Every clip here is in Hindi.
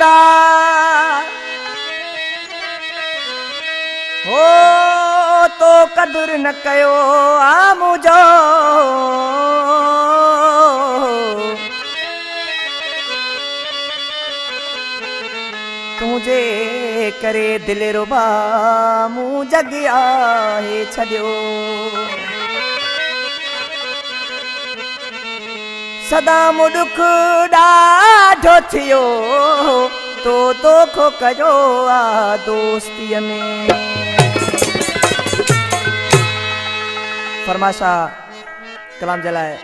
छोरा हो तो कदुर न कयो आ मुझो तुझे करे दिल रुबा मुँह जगिया है छड़ियो सदा मुडुख डाढो थियो तो दोखो कयो आ दोस्तीअ में फरमाशा कलाम जलाए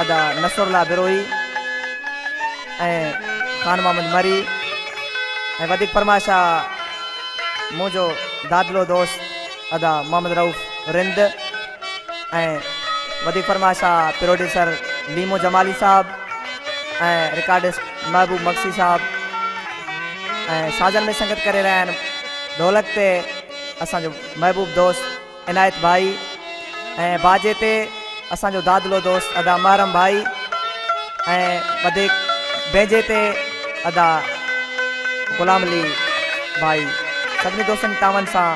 अदा नसरुल्ला बिरोही ऐं खान मोहम्मद मरी ऐं वधिक फरमाशा मुझो दादलो दोस्त अदा मोहम्मद रऊफ रिंद ऐं वधिक फरमाशा प्रोड्यूसर लीमो जमाली साहब ऐं रिकॉर्डिस्ट महबूब मक्सी साहब ऐं साजन में संगत करे रहिया आहिनि ढोलक ते असांजो महबूब दोस्त इनायत भाई ऐं बाजे ते असांजो दादलो दोस्त अदा महरम भाई ऐं वधिक बेजे ते अदा गुलाम अली भाई सभिनी दोस्तनि तावन सां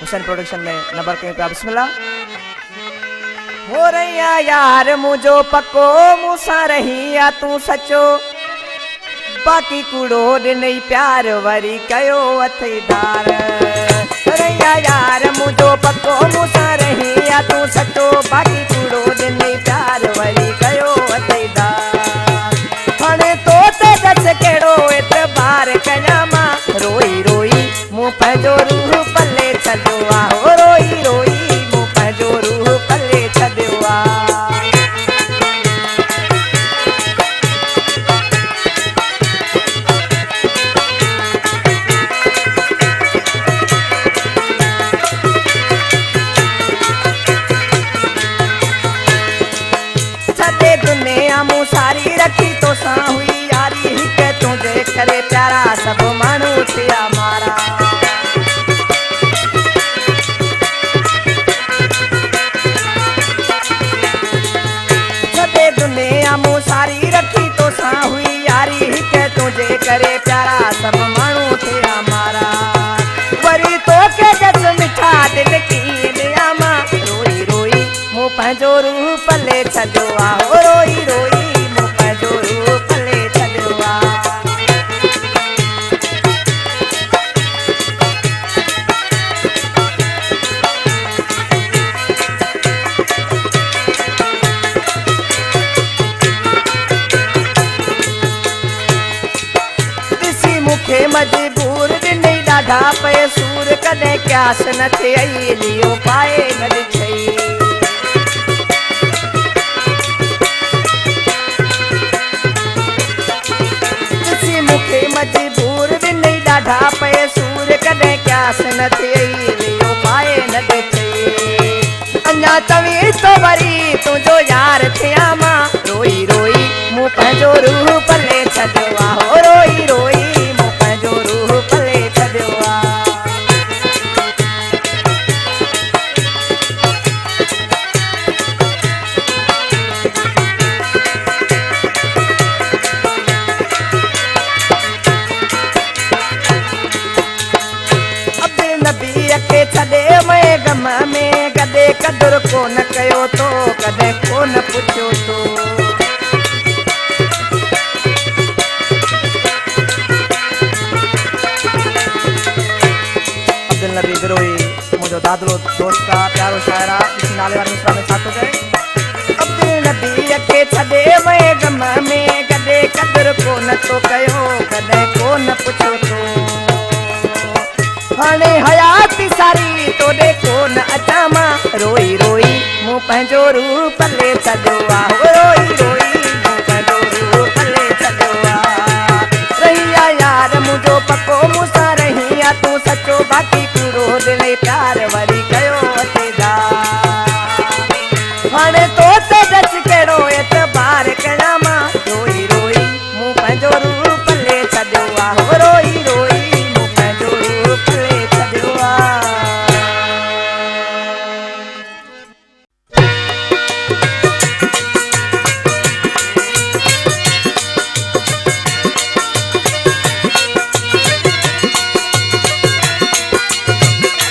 हुसैन प्रोडक्शन में नंबर कयूं पिया बिस्मिल्लाह हो रैया यार मुझो पको मूसा रही या तू सचो बाकी कूड़ो ॾिनई प्यार वरी कयो अथईदार रैया यार मुझो पको मूसा रही या तू सचो बाकी कूड़ो ॾिनई प्यार वरी कयो अथईदार हाणे तो ते दस कहिड़ो एतबार कयां मां रोई रोई मूं पंहिंजो रूह पले छॾियो आ हो रोई रोई मूं पंहिंजो रूह पले छॾियो आ छॾे दुनिया मूं सारी रखी तोसां हुई यारी हिक तुंहिंजे करे प्यारा सभु माण्हू थिया मारा छॾे दुनिया मूं सारी रखी तोसां हुई यारी हिक तुंहिंजे करे प्यारा सभु माण्हू थिया मारा वरी तोखे जस मिठा दिल की ॾियां मां रोई रोई मूं पंहिंजो रूह पले छॾियो आ हो रोई रोई मूं पंहिंजो रूह पले छॾियो आ ॾिसी मूंखे मजबूर ॾिनई ॾाढा पए सूर कॾहिं क्यास न थियई लियो पाए न ॾिठई मूंखे मजबूर ॾिनई ॾाढा पए सूर कॾहिं क्यास न थियई लियो पाए न ॾिठई अञा चवी तो वरी तुंहिंजो यार थियां मां रोई रोई मूं पंहिंजो रूह पले छॾियो आ हो रोई रोई मूं पंहिंजो रूह पले छॾियो आ खे छॾे मैं गम में कॾे कदुर कोन कयो तो कॾहिं कोन पुछियो तो अब्दुल नबी बिरोही मुझो दादलो दोस्त का प्यारो शायरा इसी नाले वाले मिसरा में छा थो चए अब्दुल नबी खे छॾे मैं गम में कॾे कदुर कोन तो कयो कॾहिं कोन पुछियो तो हाणे हयाती सारी तोॾे कोन अचां मां रोई रोई मूं पंहिंजो रूह पले छॾियो आ रोई रोई